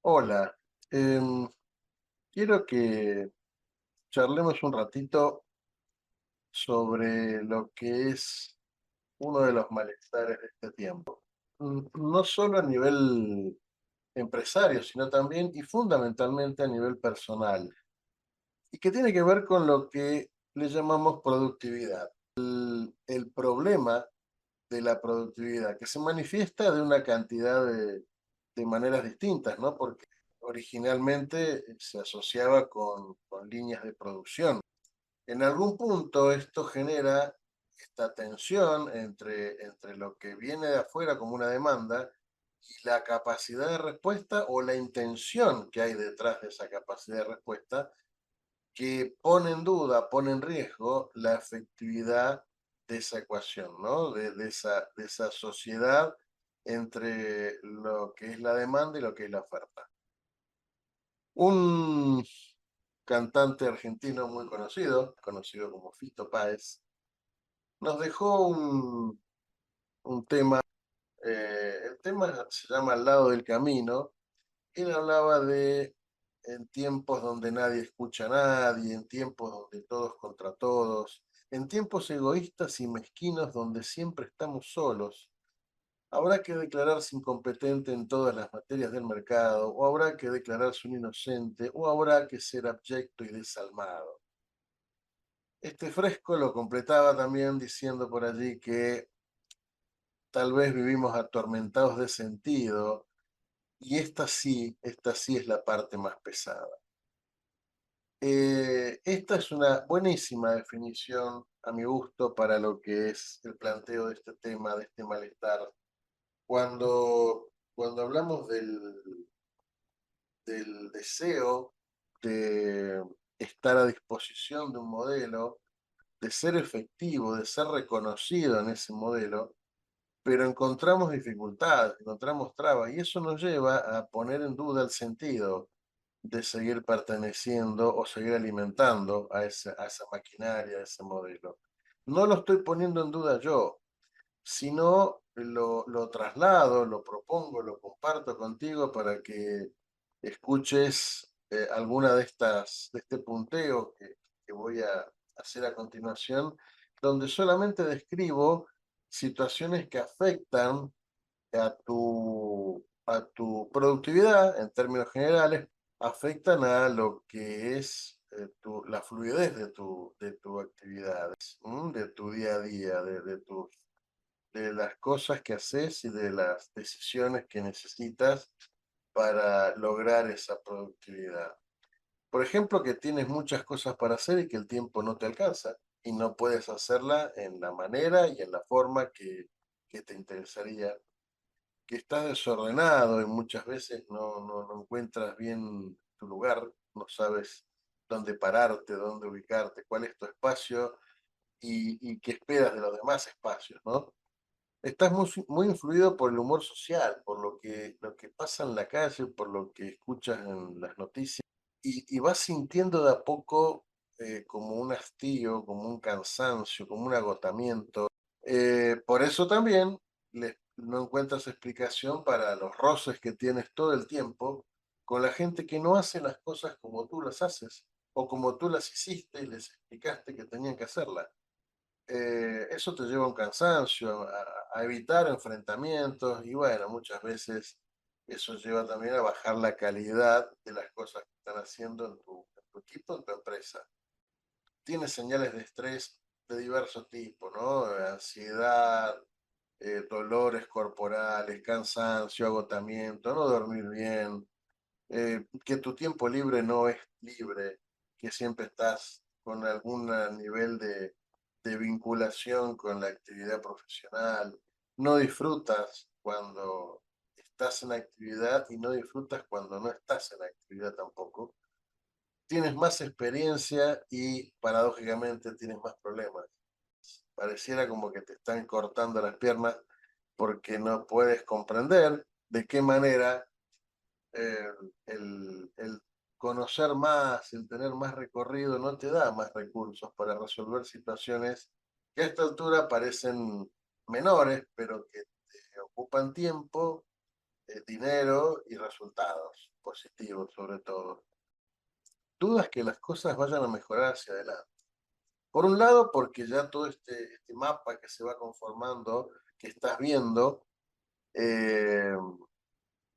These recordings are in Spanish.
Hola, em, quiero que charlemos un ratito sobre lo que es uno de los malestares de este tiempo. No solo a nivel empresario, sino también y fundamentalmente a nivel personal, y que tiene que ver con lo que le llamamos productividad. El problema de la productividad, que se manifiesta de una cantidad de maneras distintas, ¿no? Porque originalmente se asociaba con líneas de producción. En algún punto esto genera esta tensión entre lo que viene de afuera como una demanda y la capacidad de respuesta o la intención que hay detrás de esa capacidad de respuesta que pone en duda, pone en riesgo la efectividad de esa ecuación, ¿no? De esa sociedad entre lo que es la demanda y lo que es la oferta. Un cantante argentino muy conocido como Fito Páez, nos dejó un tema. El tema se llama Al lado del camino. Él hablaba de en tiempos donde nadie escucha a nadie, en tiempos donde todos contra todos, en tiempos egoístas y mezquinos donde siempre estamos solos. Habrá que declararse incompetente en todas las materias del mercado, o habrá que declararse un inocente, o habrá que ser abyecto y desalmado. Este fresco lo completaba también diciendo por allí que tal vez vivimos atormentados de sentido, y esta sí es la parte más pesada. Esta es una buenísima definición, a mi gusto, para lo que es el planteo de este tema, de este malestar. Cuando hablamos del deseo de estar a disposición de un modelo, de ser efectivo, de ser reconocido en ese modelo, pero encontramos dificultades, encontramos trabas, y eso nos lleva a poner en duda el sentido de seguir perteneciendo o seguir alimentando a esa maquinaria, a ese modelo. No lo estoy poniendo en duda yo, sino lo traslado, lo propongo, lo comparto contigo para que escuches alguna de este punteo que voy a hacer a continuación, donde solamente describo situaciones que afectan a tu productividad en términos generales, afectan a lo que es la fluidez de tu actividades, de tu día a día, de las cosas que haces y de las decisiones que necesitas para lograr esa productividad. Por ejemplo, que tienes muchas cosas para hacer y que el tiempo no te alcanza y no puedes hacerla en la manera y en la forma que te interesaría, que estás desordenado y muchas veces no encuentras bien tu lugar, no sabes dónde pararte, dónde ubicarte, cuál es tu espacio y qué esperas de los demás espacios, ¿no? Estás muy influido por el humor social, por lo que pasa en la calle, por lo que escuchas en las noticias, y vas sintiendo de a poco como un hastío, como un cansancio, como un agotamiento. Por eso también no encuentras explicación para los roces que tienes todo el tiempo con la gente que no hace las cosas como tú las haces o como tú las hiciste y les explicaste que tenían que hacerlas. Eso te lleva a un cansancio, a evitar enfrentamientos y bueno, muchas veces eso lleva también a bajar la calidad de las cosas que están haciendo en tu equipo, en tu empresa. Tienes señales de estrés de diversos tipos, ¿no? Ansiedad, dolores corporales, cansancio, agotamiento, no dormir bien, que tu tiempo libre no es libre, que siempre estás con algún nivel de vinculación con la actividad profesional, no disfrutas cuando estás en actividad y no disfrutas cuando no estás en actividad tampoco. Tienes más experiencia y paradójicamente tienes más problemas. Pareciera como que te están cortando las piernas porque no puedes comprender de qué manera eh, el conocer más, el tener más recorrido, no te da más recursos para resolver situaciones que a esta altura parecen menores, pero que te ocupan tiempo dinero y resultados positivos sobre todo. Dudas que las cosas vayan a mejorar hacia adelante. Por un lado, porque ya todo este mapa que se va conformando, que estás viendo, eh,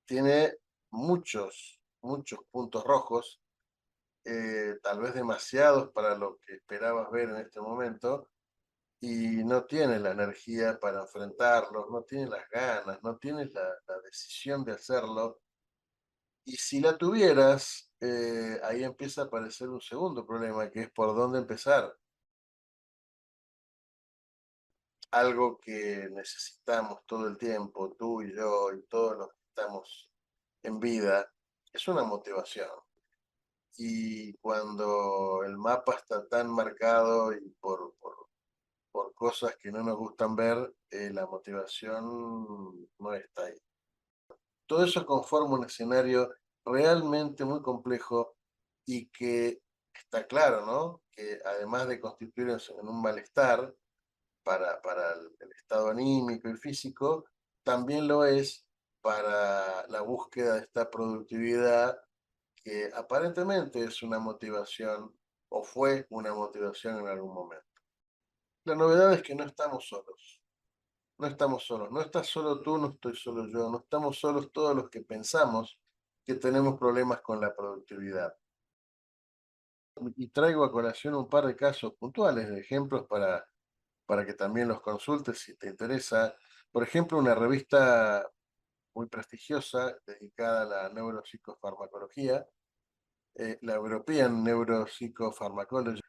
tiene muchos puntos rojos, tal vez demasiados para lo que esperabas ver en este momento, y no tienes la energía para enfrentarlos, no tienes las ganas, no tienes la decisión de hacerlo. Y si la tuvieras, ahí empieza a aparecer un segundo problema, que es por dónde empezar. Algo que necesitamos todo el tiempo, tú y yo y todos los que estamos en vida, es una motivación. Y cuando el mapa está tan marcado y por cosas que no nos gustan ver, la motivación no está ahí. Todo eso conforma un escenario realmente muy complejo y que está claro, ¿no? Que además de constituirse en un malestar para el estado anímico y físico, también lo es para la búsqueda de esta productividad que aparentemente es una motivación o fue una motivación en algún momento. La novedad es que no estamos solos. No estamos solos, no estás solo tú, no estoy solo yo, no estamos solos todos los que pensamos que tenemos problemas con la productividad. Y traigo a colación un par de casos puntuales, de ejemplos para que también los consultes si te interesa. Por ejemplo, una revista muy prestigiosa dedicada a la neuropsicofarmacología, la European Neuropsychopharmacology,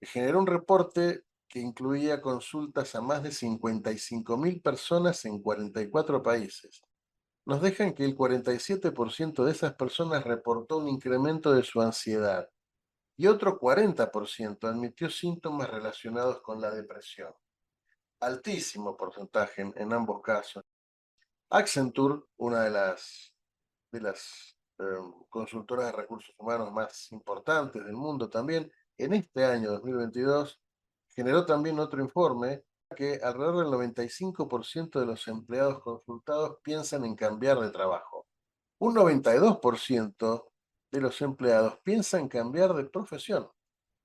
generó un reporte que incluía consultas a más de 55.000 personas en 44 países. Nos dejan que el 47% de esas personas reportó un incremento de su ansiedad y otro 40% admitió síntomas relacionados con la depresión. Altísimo porcentaje en ambos casos. Accenture, una de las consultoras de recursos humanos más importantes del mundo también, en este año 2022, generó también otro informe que alrededor del 95% de los empleados consultados piensan en cambiar de trabajo. Un 92% de los empleados piensan cambiar de profesión,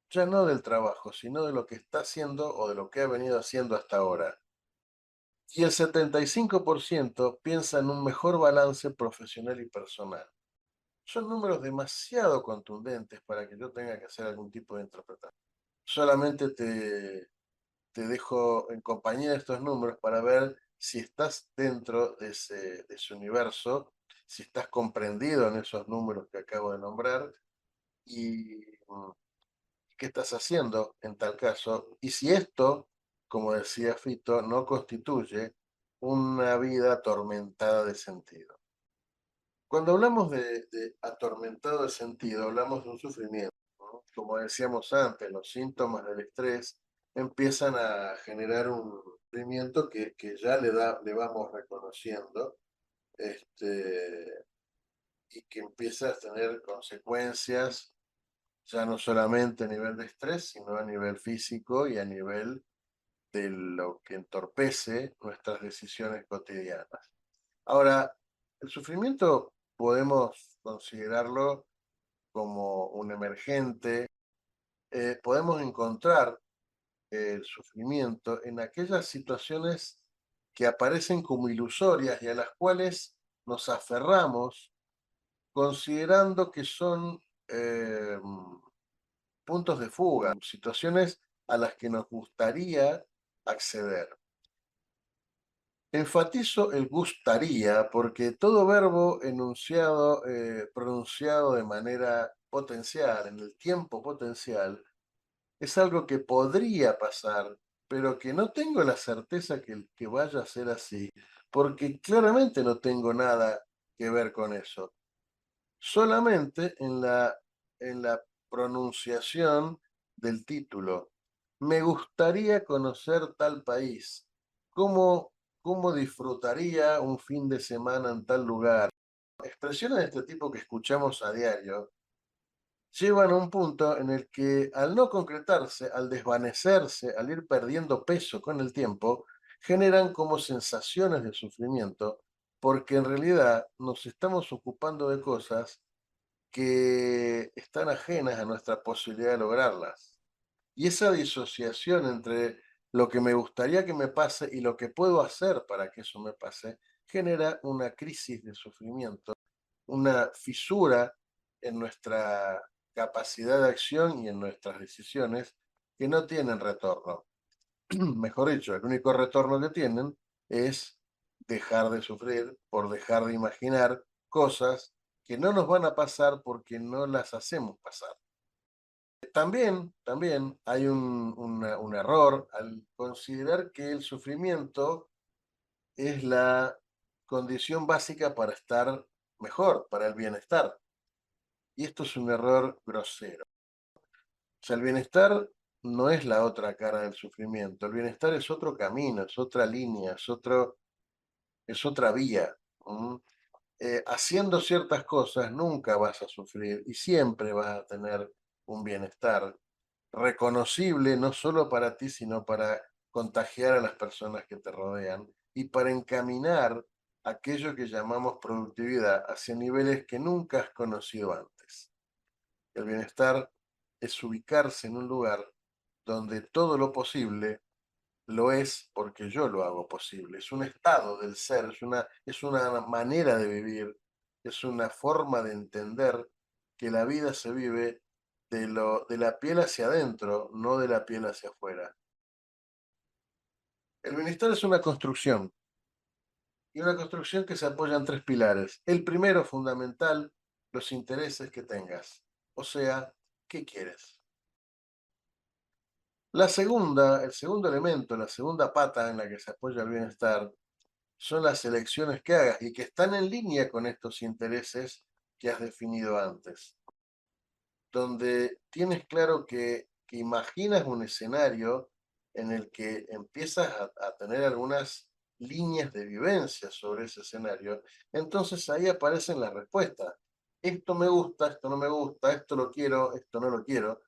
ya no del trabajo, sino de lo que está haciendo o de lo que ha venido haciendo hasta ahora. Y el 75% piensa en un mejor balance profesional y personal. Son números demasiado contundentes para que yo tenga que hacer algún tipo de interpretación. Solamente te dejo en compañía de estos números para ver si estás dentro de ese universo, si estás comprendido en esos números que acabo de nombrar y qué estás haciendo en tal caso. Y si esto, como decía Fito, no constituye una vida atormentada de sentido. Cuando hablamos de atormentado de sentido, hablamos de un sufrimiento, ¿no? Como decíamos antes, los síntomas del estrés empiezan a generar un sufrimiento que ya le vamos reconociendo, este, y que empieza a tener consecuencias ya no solamente a nivel de estrés, sino a nivel físico y a nivel de lo que entorpece nuestras decisiones cotidianas. Ahora, el sufrimiento podemos considerarlo como un emergente, podemos encontrar el sufrimiento en aquellas situaciones que aparecen como ilusorias y a las cuales nos aferramos considerando que son puntos de fuga, situaciones a las que nos gustaría acceder. Enfatizo el gustaría porque todo verbo enunciado, pronunciado de manera potencial, en el tiempo potencial, es algo que podría pasar, pero que no tengo la certeza que vaya a ser así, porque claramente no tengo nada que ver con eso. Solamente en la pronunciación del título. Me gustaría conocer tal país. ¿Cómo, cómo disfrutaría un fin de semana en tal lugar? Expresiones de este tipo que escuchamos a diario llevan a un punto en el que al no concretarse, al desvanecerse, al ir perdiendo peso con el tiempo, generan como sensaciones de sufrimiento porque en realidad nos estamos ocupando de cosas que están ajenas a nuestra posibilidad de lograrlas. Y esa disociación entre lo que me gustaría que me pase y lo que puedo hacer para que eso me pase, genera una crisis de sufrimiento, una fisura en nuestra capacidad de acción y en nuestras decisiones que no tienen retorno. Mejor dicho, el único retorno que tienen es dejar de sufrir por dejar de imaginar cosas que no nos van a pasar porque no las hacemos pasar. También hay un error al considerar que el sufrimiento es la condición básica para estar mejor, para el bienestar. Y esto es un error grosero. O sea, el bienestar no es la otra cara del sufrimiento. El bienestar es otro camino, es otra línea, es otra vía. ¿Mm? Haciendo ciertas cosas nunca vas a sufrir y siempre vas a tener un bienestar reconocible, no solo para ti, sino para contagiar a las personas que te rodean y para encaminar aquello que llamamos productividad hacia niveles que nunca has conocido antes. El bienestar es ubicarse en un lugar donde todo lo posible lo es porque yo lo hago posible. Es un estado del ser, es una manera de vivir, es una forma de entender que la vida se vive de la piel hacia adentro, no de la piel hacia afuera. El bienestar es una construcción, y una construcción que se apoya en tres pilares. El primero, fundamental, los intereses que tengas. O sea, ¿qué quieres? La segunda, el segundo elemento, la segunda pata en la que se apoya el bienestar, son las elecciones que hagas y que están en línea con estos intereses que has definido antes, donde tienes claro que imaginas un escenario en el que empiezas a tener algunas líneas de vivencia sobre ese escenario, entonces ahí aparecen las respuestas. Esto me gusta, esto no me gusta, esto lo quiero, esto no lo quiero.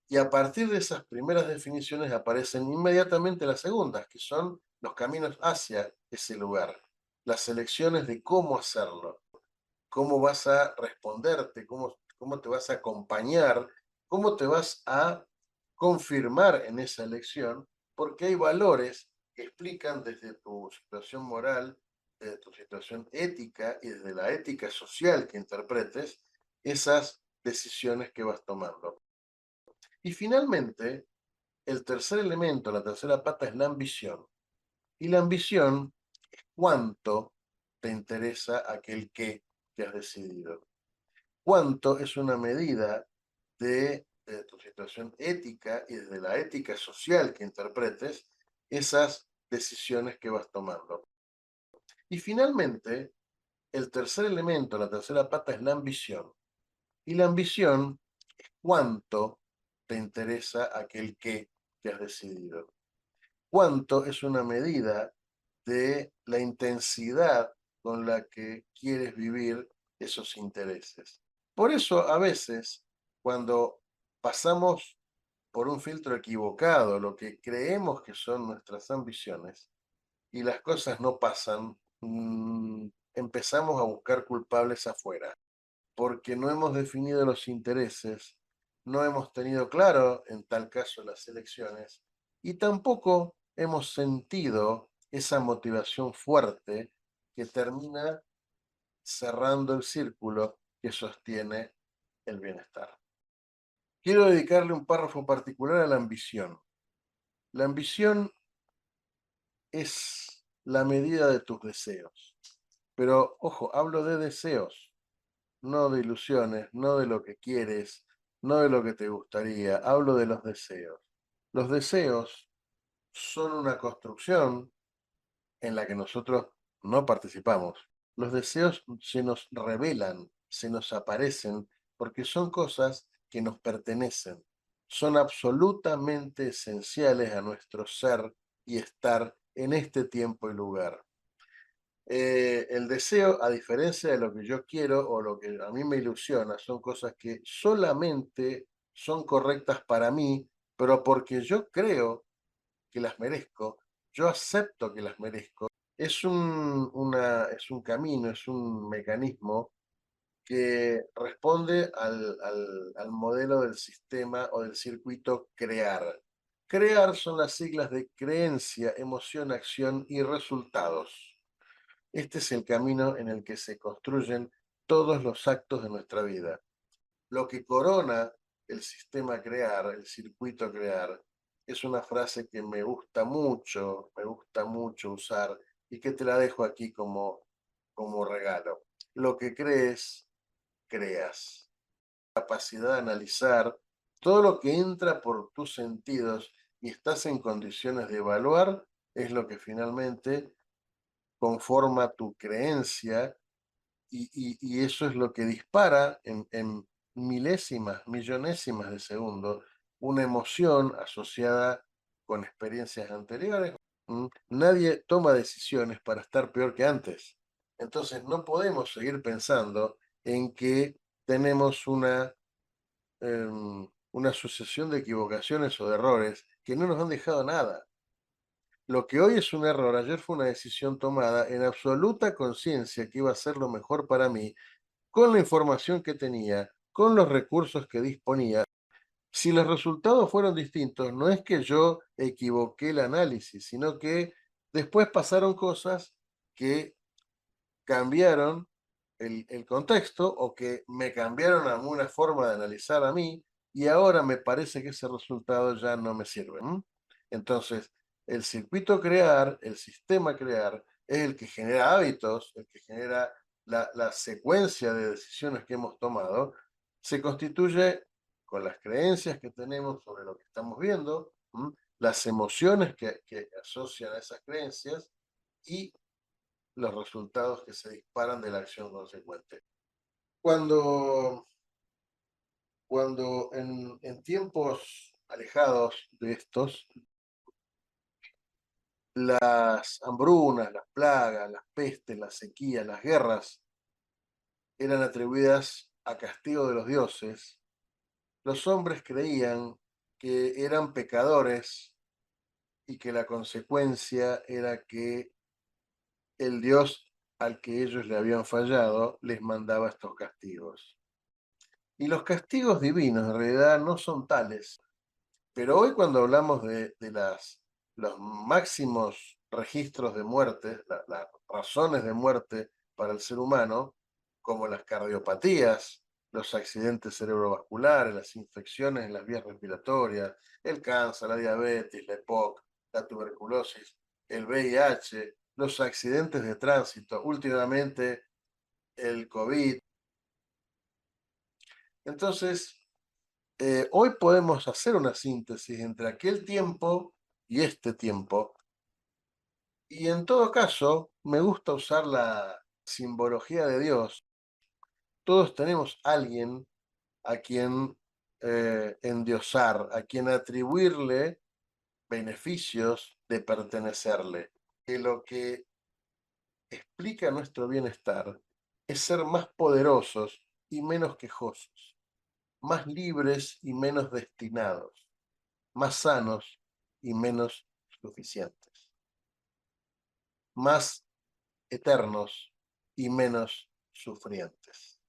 Y a partir de esas primeras definiciones aparecen inmediatamente las segundas, que son los caminos hacia ese lugar, las elecciones de cómo hacerlo, cómo vas a responderte, cómo te vas a acompañar, cómo te vas a confirmar en esa elección, porque hay valores que explican desde tu situación moral, desde tu situación ética y desde la ética social que interpretes esas decisiones que vas tomando. Y finalmente, el tercer elemento, la tercera pata es la ambición. Y la ambición es cuánto te interesa aquel que has decidido. Cuánto es una medida de tu situación ética y desde la ética social que interpretes esas decisiones que vas tomando. Y finalmente, el tercer elemento, la tercera pata es la ambición. Y la ambición es cuánto te interesa aquel que has decidido. Cuánto es una medida de la intensidad con la que quieres vivir esos intereses. Por eso, a veces, cuando pasamos por un filtro equivocado lo que creemos que son nuestras ambiciones y las cosas no pasan, empezamos a buscar culpables afuera porque no hemos definido los intereses, no hemos tenido claro, en tal caso, las elecciones, y tampoco hemos sentido esa motivación fuerte que termina cerrando el círculo que sostiene el bienestar. Quiero dedicarle un párrafo particular a la ambición. La ambición es la medida de tus deseos, pero ojo, hablo de deseos, no de ilusiones, no de lo que quieres, no de lo que te gustaría, hablo de los deseos. Los deseos son una construcción en la que nosotros no participamos. Los deseos se nos revelan, se nos aparecen, porque son cosas que nos pertenecen. Son absolutamente esenciales a nuestro ser y estar en este tiempo y lugar. El deseo, a diferencia de lo que yo quiero o lo que a mí me ilusiona, son cosas que solamente son correctas para mí, pero porque yo creo que las merezco, yo acepto que las merezco es un camino, es un mecanismo que responde al modelo del sistema o del circuito CREAR. CREAR son las siglas de creencia, emoción, acción y resultados. Este es el camino en el que se construyen todos los actos de nuestra vida. Lo que corona el sistema CREAR, el circuito CREAR, es una frase que me gusta mucho usar y que te la dejo aquí como regalo. Lo que crees, creas. Capacidad de analizar todo lo que entra por tus sentidos y estás en condiciones de evaluar es lo que finalmente conforma tu creencia y eso es lo que dispara en milésimas, millonésimas de segundo una emoción asociada con experiencias anteriores. Nadie toma decisiones para estar peor que antes. Entonces no podemos seguir pensando en que tenemos una sucesión de equivocaciones o de errores que no nos han dejado nada. Lo que hoy es un error, ayer fue una decisión tomada en absoluta conciencia que iba a ser lo mejor para mí, con la información que tenía, con los recursos que disponía. Si los resultados fueron distintos, no es que yo equivoqué el análisis, sino que después pasaron cosas que cambiaron el contexto o que me cambiaron alguna forma de analizar a mí y ahora me parece que ese resultado ya no me sirve. Entonces, el circuito crear, el sistema crear, es el que genera hábitos, el que genera la secuencia de decisiones que hemos tomado, se constituye con las creencias que tenemos sobre lo que estamos viendo, las emociones que asocian a esas creencias y los resultados que se disparan de la acción consecuente. Cuando, cuando en tiempos alejados de estos, las hambrunas, las plagas, las pestes, las sequías, las guerras eran atribuidas a castigo de los dioses, los hombres creían que eran pecadores y que la consecuencia era que el dios al que ellos le habían fallado les mandaba estos castigos. Y los castigos divinos en realidad no son tales, pero hoy cuando hablamos de los máximos registros de muerte, las razones de muerte para el ser humano, como las cardiopatías, los accidentes cerebrovasculares, las infecciones en las vías respiratorias, el cáncer, la diabetes, la EPOC, la tuberculosis, el VIH, los accidentes de tránsito, últimamente el COVID. Entonces, hoy podemos hacer una síntesis entre aquel tiempo y este tiempo. Y en todo caso, me gusta usar la simbología de Dios. Todos tenemos alguien a quien endiosar, a quien atribuirle beneficios de pertenecerle. Que lo que explica nuestro bienestar es ser más poderosos y menos quejosos, más libres y menos destinados, más sanos y menos suficientes, más eternos y menos sufrientes.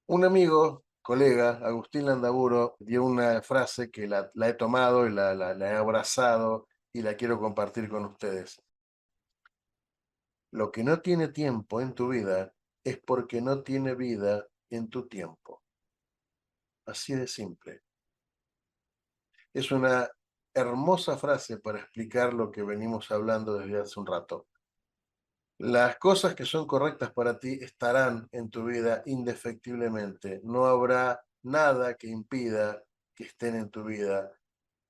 Un amigo, colega, Agustín Landaburo, dio una frase que la he tomado y la he abrazado y la quiero compartir con ustedes. Lo que no tiene tiempo en tu vida es porque no tiene vida en tu tiempo. Así de simple. Es una hermosa frase para explicar lo que venimos hablando desde hace un rato. Las cosas que son correctas para ti estarán en tu vida indefectiblemente. No habrá nada que impida que estén en tu vida.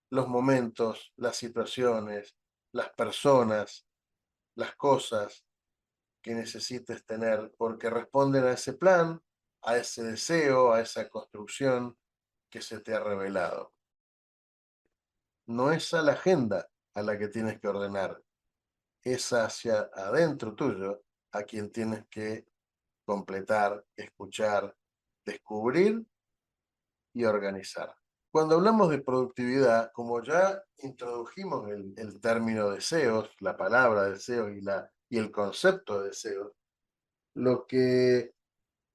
Los momentos, las situaciones, las personas, las cosas que necesites tener, porque responden a ese plan, a ese deseo, a esa construcción que se te ha revelado. No es a la agenda a la que tienes que ordenar, es hacia adentro tuyo a quien tienes que completar, escuchar, descubrir y organizar. Cuando hablamos de productividad, como ya introdujimos el término deseos, la palabra deseos y el concepto de deseos, lo que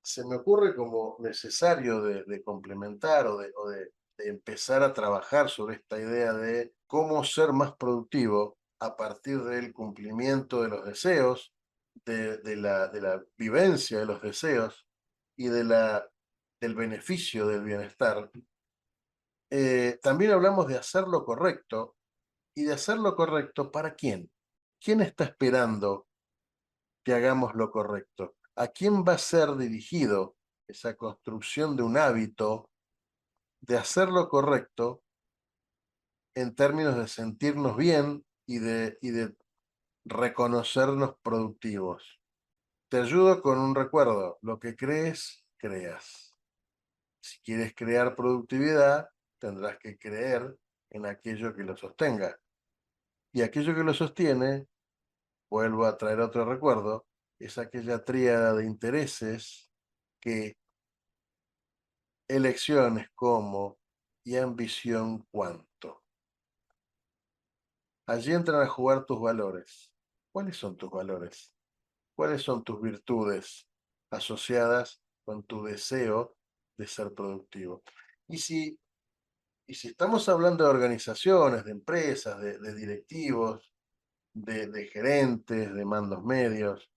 se me ocurre como necesario de complementar de empezar a trabajar sobre esta idea de cómo ser más productivo a partir del cumplimiento de los deseos, de la vivencia de los deseos y del beneficio del bienestar. También hablamos de hacer lo correcto y de hacer lo correcto para quién. ¿Quién está esperando que hagamos lo correcto? ¿A quién va a ser dirigido esa construcción de un hábito de hacer lo correcto en términos de sentirnos bien y de reconocernos productivos? Te ayudo con un recuerdo: lo que crees, creas. Si quieres crear productividad, tendrás que creer en aquello que lo sostenga. Y aquello que lo sostiene, vuelvo a traer otro recuerdo, es aquella tríada de intereses que elecciones cómo y ambición cuánto. Allí entran a jugar tus valores. ¿Cuáles son tus valores? ¿Cuáles son tus virtudes asociadas con tu deseo de ser productivo? Y si, y si estamos hablando de organizaciones, de empresas, de directivos, de gerentes, de mandos medios,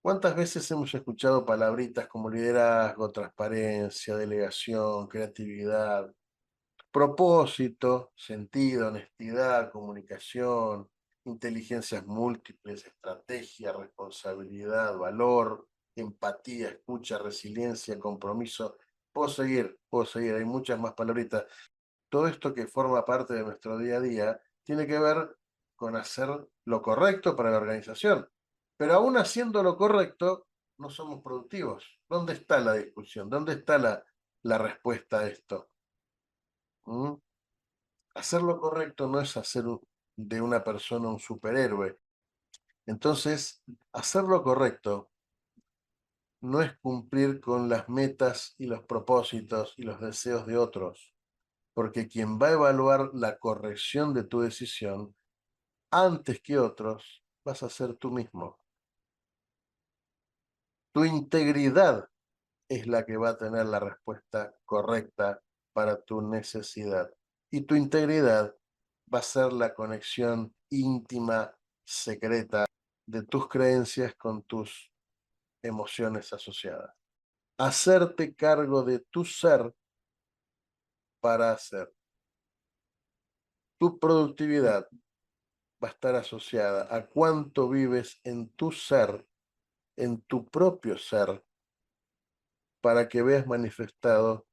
¿cuántas veces hemos escuchado palabritas como liderazgo, transparencia, delegación, creatividad, propósito, sentido, honestidad, comunicación, inteligencias múltiples, estrategia, responsabilidad, valor, empatía, escucha, resiliencia, compromiso? Puedo seguir, hay muchas más palabritas. Todo esto que forma parte de nuestro día a día tiene que ver con hacer lo correcto para la organización. Pero aún haciendo lo correcto, no somos productivos. ¿Dónde está la discusión? ¿Dónde está la respuesta a esto? ¿Mm? Hacer lo correcto no es hacer de una persona un superhéroe. Entonces, hacer lo correcto no es cumplir con las metas y los propósitos y los deseos de otros, porque quien va a evaluar la corrección de tu decisión antes que otros vas a ser tú mismo. Tu integridad es la que va a tener la respuesta correcta para tu necesidad. Y tu integridad va a ser la conexión íntima, secreta de tus creencias con tus emociones asociadas. Hacerte cargo de tu ser para hacer. Tu productividad va a estar asociada a cuánto vives en tu ser, en tu propio ser, para que veas manifestado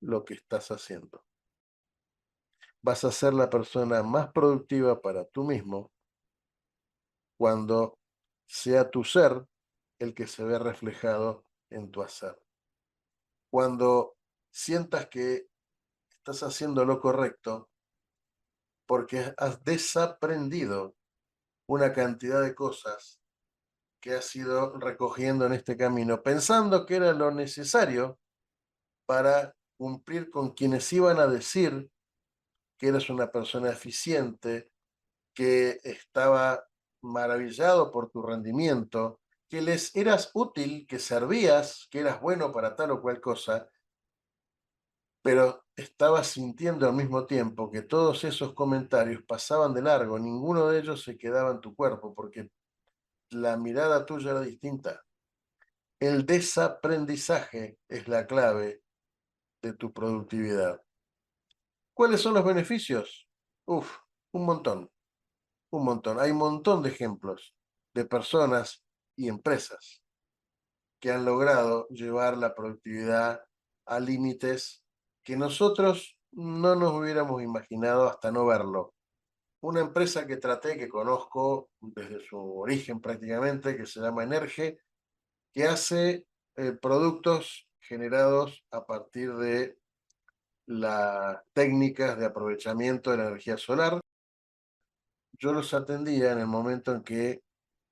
lo que estás haciendo. Vas a ser la persona más productiva para tú mismo cuando sea tu ser el que se ve reflejado en tu hacer. Cuando sientas que estás haciendo lo correcto porque has desaprendido una cantidad de cosas que has ido recogiendo en este camino, pensando que era lo necesario para cumplir con quienes iban a decir que eres una persona eficiente, que estaba maravillado por tu rendimiento, que les eras útil, que servías, que eras bueno para tal o cual cosa, pero estabas sintiendo al mismo tiempo que todos esos comentarios pasaban de largo, ninguno de ellos se quedaba en tu cuerpo, porque la mirada tuya era distinta. El desaprendizaje es la clave de tu productividad. ¿Cuáles son los beneficios? Uf, un montón, un montón. Hay un montón de ejemplos de personas y empresas que han logrado llevar la productividad a límites que nosotros no nos hubiéramos imaginado hasta no verlo. Una empresa que traté, que conozco desde su origen prácticamente, que se llama Energe, que hace productos generados a partir de las técnicas de aprovechamiento de la energía solar. Yo los atendía en el momento en que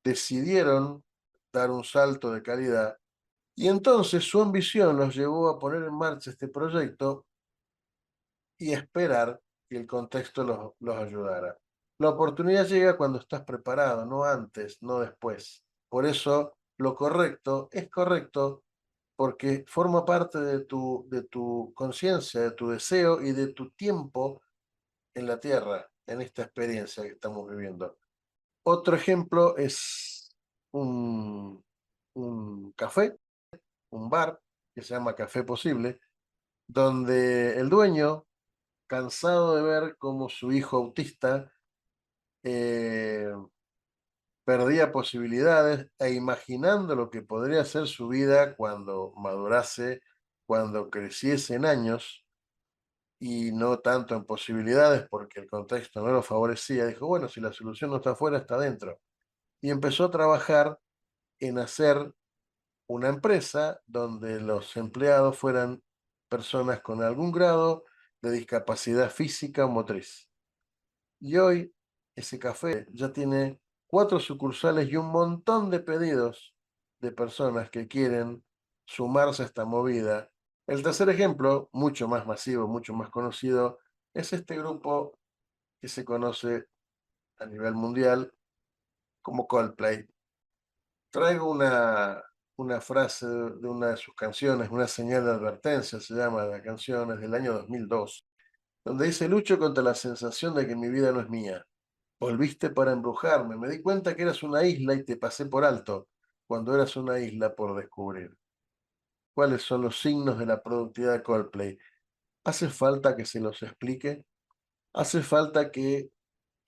decidieron dar un salto de calidad y entonces su ambición los llevó a poner en marcha este proyecto y esperar que el contexto los ayudara. La oportunidad llega cuando estás preparado, no antes, no después. Por eso lo correcto es correcto porque forma parte de tu conciencia, de tu deseo y de tu tiempo en la tierra, en esta experiencia que estamos viviendo. Otro ejemplo es un café, un bar que se llama Café Posible, donde el dueño, cansado de ver cómo su hijo autista eh, perdía posibilidades e imaginando lo que podría ser su vida cuando madurase, cuando creciese en años y no tanto en posibilidades porque el contexto no lo favorecía, dijo, bueno, si la solución no está afuera, está adentro. Y empezó a trabajar en hacer una empresa donde los empleados fueran personas con algún grado de discapacidad física o motriz. Y hoy ese café ya tiene 4 sucursales y un montón de pedidos de personas que quieren sumarse a esta movida. El tercer ejemplo, mucho más masivo, mucho más conocido, es este grupo que se conoce a nivel mundial como Coldplay. Traigo una frase de una de sus canciones, una señal de advertencia, se llama la canción, es del año 2002, donde dice, lucho contra la sensación de que mi vida no es mía. Volviste para embrujarme. Me di cuenta que eras una isla y te pasé por alto cuando eras una isla por descubrir. ¿Cuáles son los signos de la productividad de Coldplay? ¿Hace falta que se los explique? ¿Hace falta que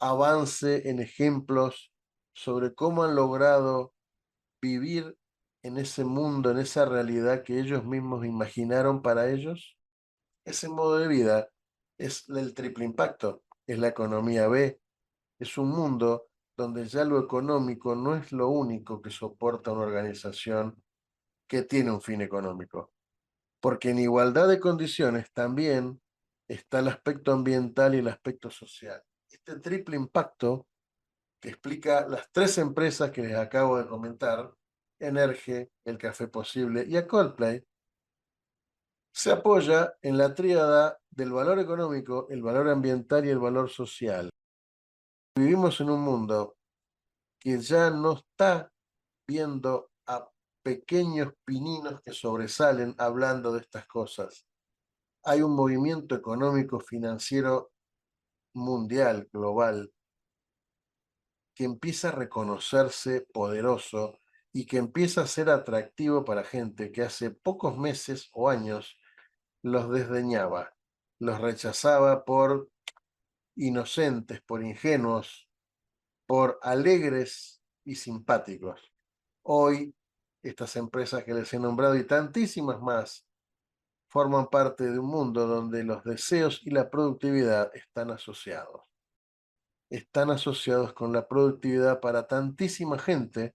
avance en ejemplos sobre cómo han logrado vivir en ese mundo, en esa realidad que ellos mismos imaginaron para ellos? Ese modo de vida es el triple impacto, es la economía B, es un mundo donde ya lo económico no es lo único que soporta una organización que tiene un fin económico, porque en igualdad de condiciones también está el aspecto ambiental y el aspecto social. Este triple impacto que explica las 3 empresas que les acabo de comentar, Energe, El Café Posible y a Coldplay, se apoya en la tríada del valor económico, el valor ambiental y el valor social. Vivimos en un mundo que ya no está viendo a pequeños pininos que sobresalen hablando de estas cosas. Hay un movimiento económico financiero mundial, global, que empieza a reconocerse poderoso y que empieza a ser atractivo para gente que hace pocos meses o años los desdeñaba, los rechazaba por inocentes, por ingenuos, por alegres y simpáticos. Hoy, estas empresas que les he nombrado y tantísimas más forman parte de un mundo donde los deseos y la productividad están asociados. Están asociados con la productividad para tantísima gente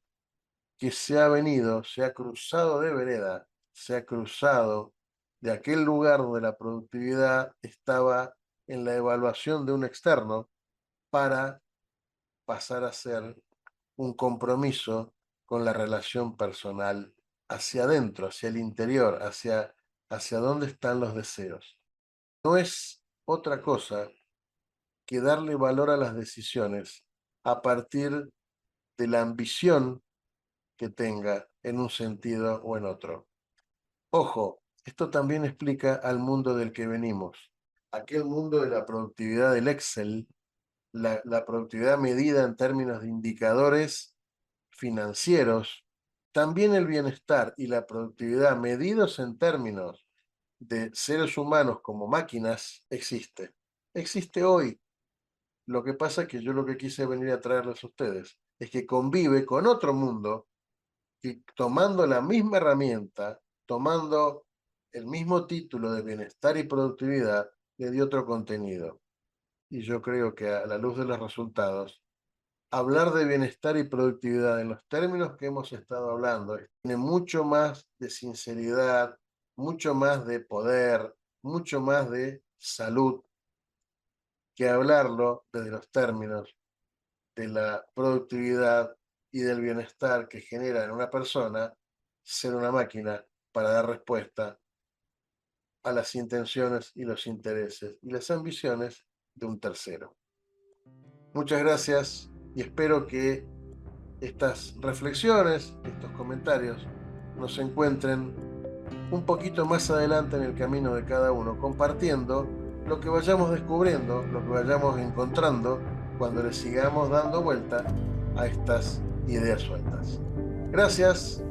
que se ha venido, se ha cruzado de vereda, se ha cruzado de aquel lugar donde la productividad estaba en la evaluación de un externo para pasar a ser un compromiso con la relación personal hacia adentro, hacia el interior, hacia dónde están los deseos. No es otra cosa que darle valor a las decisiones a partir de la ambición que tenga en un sentido o en otro. Ojo, esto también explica al mundo del que venimos, aquel mundo de la productividad del Excel, la productividad medida en términos de indicadores financieros, también el bienestar y la productividad medidos en términos de seres humanos como máquinas existe. Existe hoy. Lo que pasa es que yo lo que quise venir a traerles a ustedes es que convive con otro mundo y tomando la misma herramienta, tomando el mismo título de bienestar y productividad, le dio otro contenido. Y yo creo que a la luz de los resultados, hablar de bienestar y productividad en los términos que hemos estado hablando tiene mucho más de sinceridad, mucho más de poder, mucho más de salud que hablarlo desde los términos de la productividad y del bienestar que genera en una persona ser una máquina para dar respuesta a las intenciones y los intereses y las ambiciones de un tercero. Muchas gracias y espero que estas reflexiones, estos comentarios, nos encuentren un poquito más adelante en el camino de cada uno, compartiendo lo que vayamos descubriendo, lo que vayamos encontrando cuando le sigamos dando vuelta a estas ideas sueltas. Gracias